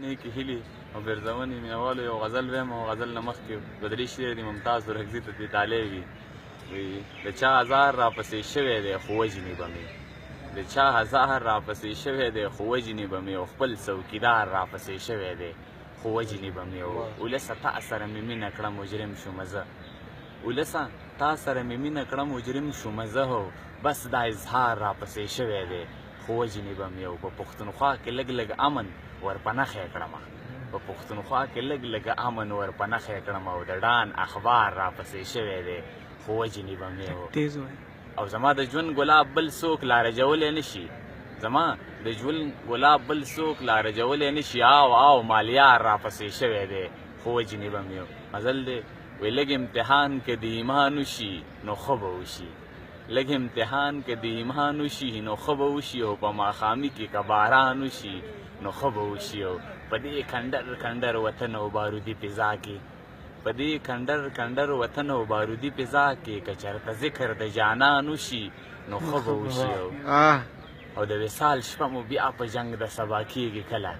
نیکې هیلې او ګرځونې مینهوالو یو غزل وایم او غزل نه مخکې دوه درې شعر دي ممتاز اورکزي ته دې طالع وي وایي د چا هزار راپسې شوی دی خو وژنې به مې د چا هزار راپسې شوی دی خو وژنې به مې او خپل څوکیدار راپسې شوی دی خو وژنې به مې ولسه تا سره مې مینه کړه مجرم شومه زه ولسه تا سره مې مینه کړه مجرم شومه زه هو بس دا اظهار راپسې شوی دی خو وژنې به مې او په پښتونخوا کې لږ لږ امن ور په نښه کړمه په پښتونخوا کې لږ لږ امن ور په نښه کړمه او د ډان اخبار راپسې شوی دی خو وژنې به مې او زما د ژوند ګلاب بل څوک لارجولی نه شي زما د ژوند ګلاب بل څوک لارجولی نه شي او مالیار راپسې شوی دی خو وژنې به مې مزل دی وی لږ امتحان که د ایمان وشي نو ښه به وشي لږ امتحان که د ایمان وشي نو ښه به وشي او په ماښامي کې که باران وشي نو ښه به وشي او په دې کنډر کنډر وطن او بارودي فضا کې په دې کنډر کنډر وطن او بارودي فضا کې که چېرته ذکر د جانان وشي نو ښه به وشي او د وصال شپه مو بیا په جنګ د سبا کېږي کله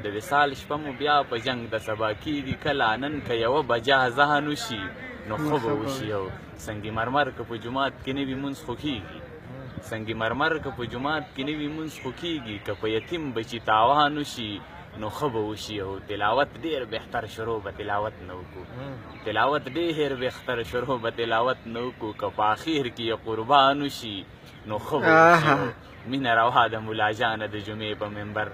د وصال شپه مو بیا په جنګ د سبا کېږي کله نن که یوه بجه اذان وشي نو ښه به وشي او سنگ مرمر که په جومات کې نه وي مونځ خو کېږي سنگ مرمر که په جومات کې نه وي مونځ خو کېږي که په یتیم بچي تاوان وشي نو ښه به وشي او تلاوت ډېر بهتر شروع به تلاوت نه وکړو تلاوت ډېر بهتر شروع به تلاوت نه وکړو که په اخر کې یې قربان وشي نو ښه به وشي مینه روا د ملا جانه د جمعې په منبر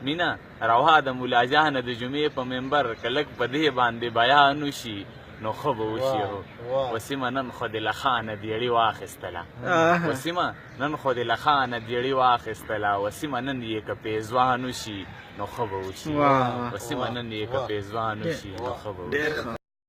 مینه روا د ملا جانه د جمعې په منبر که لږ په دې باندې بیان وشي نو ښه به وشي وسیمه نن خو دې له خانه دیړې واخیستله وسیمه نن خو دې له خانه دیړې واخیستله وسیمه نن یې که پیزوان وشي نو ښه به وشي وسیمه نن یې که پیزوان وشي نو ښه به وشي